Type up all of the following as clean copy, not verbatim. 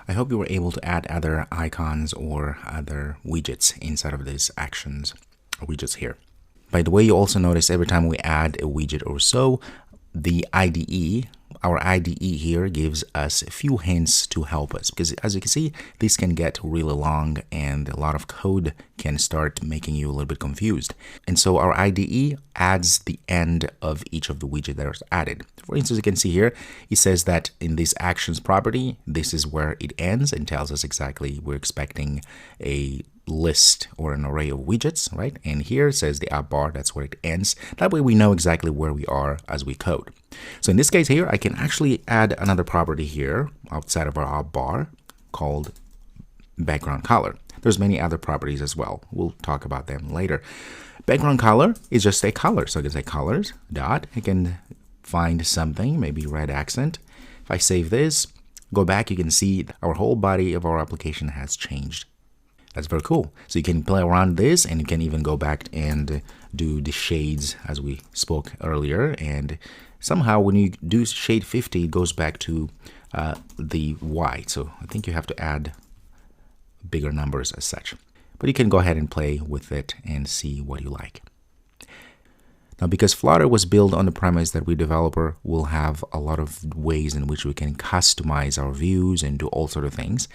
I hope you were able to add other icons or other widgets inside of these actions widgets here. By the way, you also notice every time we add a widget or so, the IDE, our IDE here gives us a few hints to help us, because as you can see, this can get really long and a lot of code can start making you a little bit confused. And so our IDE adds the end of each of the widgets that are added. For instance, you can see here, it says that in this actions property, this is where it ends and tells us exactly we're expecting a list or an array of widgets, right? And here it says the app bar, that's where it ends. That way we know exactly where we are as we code. So in this case here, I can actually add another property here outside of our app bar called background color. There's many other properties as well. We'll talk about them later. Background color is just a color. So I can say colors dot, I can find something, maybe red accent. If I save this, go back, you can see our whole body of our application has changed. That's very cool. So you can play around this and you can even go back and do the shades as we spoke earlier. And somehow when you do shade 50, it goes back to the white. So I think you have to add bigger numbers as such. But you can go ahead and play with it and see what you like. Now, because Flutter was built on the premise that we developer will have a lot of ways in which we can customize our views and do all sort of things,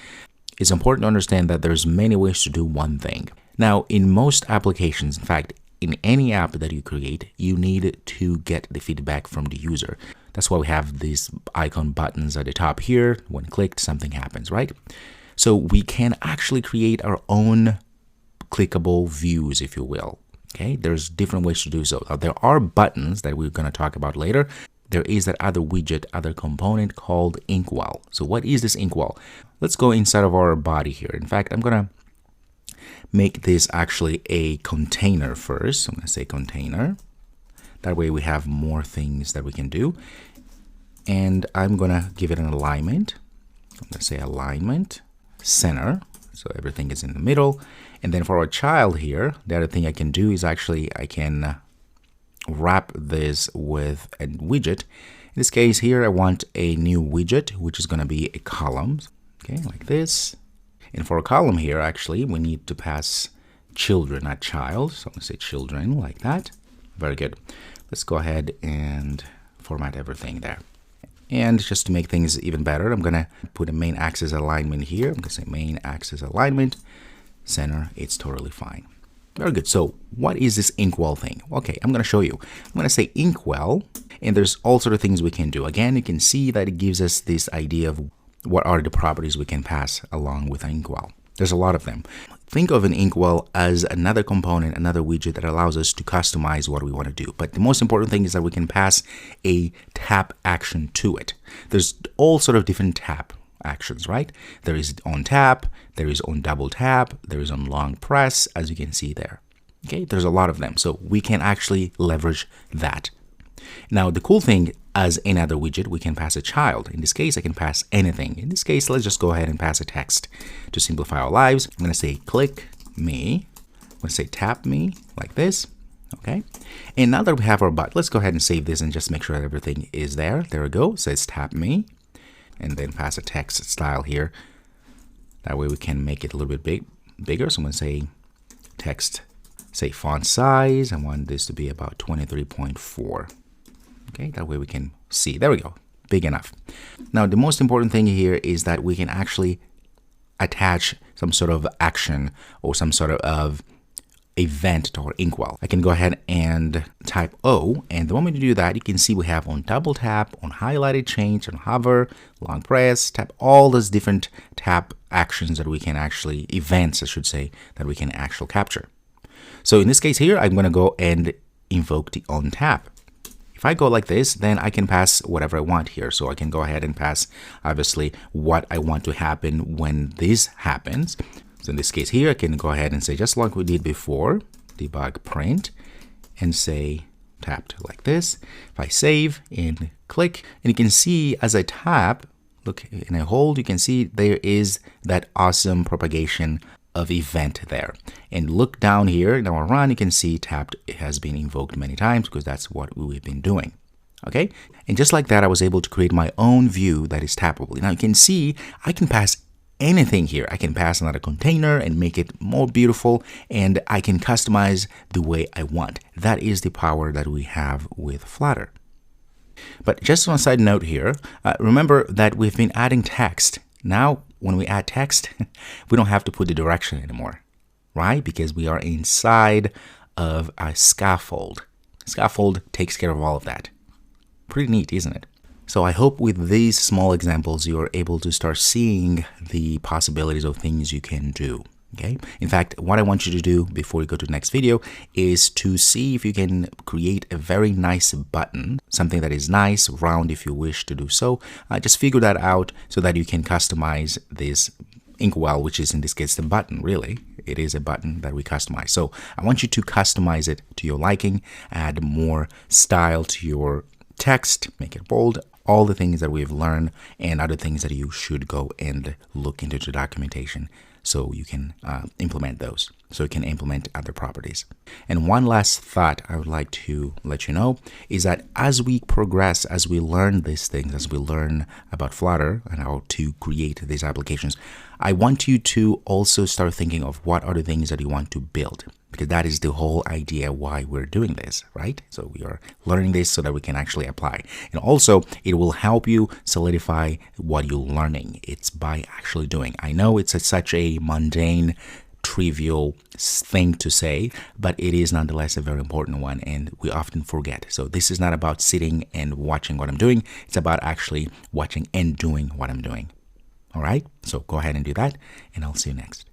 it's important to understand that there's many ways to do one thing. Now, in most applications, in fact, in any app that you create, you need to get the feedback from the user. That's why we have these icon buttons at the top here. When clicked, something happens, right? So we can actually create our own clickable views, if you will. Okay, there's different ways to do so. Now, there are buttons that we're going to talk about later. There is that other widget, other component called InkWell. So what is this InkWell? Let's go inside of our body here. In fact, I'm going to make this actually a container first. I'm going to say container. That way we have more things that we can do. And I'm going to give it an alignment. I'm going to say alignment center. So everything is in the middle. And then for our child here, the other thing I can do is actually I can wrap this with a widget. In this case here, I want a new widget, which is going to be a column. Okay, like this. And for a column here, actually, we need to pass children, not child. So I'm going to say children like that. Very good. Let's go ahead and format everything there. And just to make things even better, I'm going to put a main axis alignment here. I'm going to say main axis alignment, center. It's totally fine. Very good. So what is this InkWell thing? Okay, I'm going to show you. I'm going to say InkWell, and there's all sort of things we can do. Again, you can see that it gives us this idea of what are the properties we can pass along with InkWell. There's a lot of them. Think of an InkWell as another component, another widget that allows us to customize what we want to do. But the most important thing is that we can pass a tap action to it. There's all sort of different tap actions, right? There is on tap, there is on double tap, there is on long press, as you can see there. Okay, there's a lot of them. So we can actually leverage that. Now, the cool thing, as any other widget, we can pass a child. In this case, I can pass anything. In this case, let's just go ahead and pass a text to simplify our lives. I'm going to say click me. I'm going to say tap me like this. Okay. And now that we have our button, let's go ahead and save this and just make sure that everything is there. There we go. It says tap me. And then pass a text style here. That way we can make it a little bit bigger. So I'm going to say text, say font size. I want this to be about 23.4. Okay, that way we can see. There we go. Big enough. Now, the most important thing here is that we can actually attach some sort of action or some sort of event to our InkWell. I can go ahead and type O, and the moment you do that, you can see we have on double tap, on highlighted change, on hover, long press, tap, all those different tap actions that we can actually, events I should say, that we can actually capture. So in this case here, I'm going to go and invoke the on tap. If I go like this, then I can pass whatever I want here. So I can go ahead and pass, obviously, what I want to happen when this happens. So in this case here, I can go ahead and say, just like we did before, debug print, and say tapped like this. If I save and click, and you can see as I tap, look, and I hold, you can see there is that awesome propagation of event there. And look down here in our run, you can see tapped has been invoked many times because that's what we've been doing. Okay, and just like that, I was able to create my own view that is tappable. Now you can see I can pass anything here. I can pass another container and make it more beautiful, and I can customize the way I want. That is the power that we have with Flutter. But just on a side note here, remember that we've been adding text. Now, when we add text, we don't have to put the direction anymore, right? Because we are inside of a scaffold. Scaffold takes care of all of that. Pretty neat, isn't it? So I hope with these small examples, you're able to start seeing the possibilities of things you can do. Okay. In fact, what I want you to do before we go to the next video is to see if you can create a very nice button, something that is nice, round if you wish to do so. Just figure that out so that you can customize this InkWell, which is in this case the button, really. It is a button that we customize. So I want you to customize it to your liking, add more style to your text, make it bold, all the things that we've learned and other things that you should go and look into the documentation so you can implement those, so you can implement other properties. And one last thought I would like to let you know is that as we progress, as we learn these things, as we learn about Flutter and how to create these applications, I want you to also start thinking of what are the things that you want to build, because that is the whole idea why we're doing this, right? So we are learning this so that we can actually apply. And also, it will help you solidify what you're learning. It's by actually doing. I know it's such a mundane, trivial thing to say, but it is nonetheless a very important one, and we often forget. So this is not about sitting and watching what I'm doing. It's about actually watching and doing what I'm doing. All right, so go ahead and do that, and I'll see you next.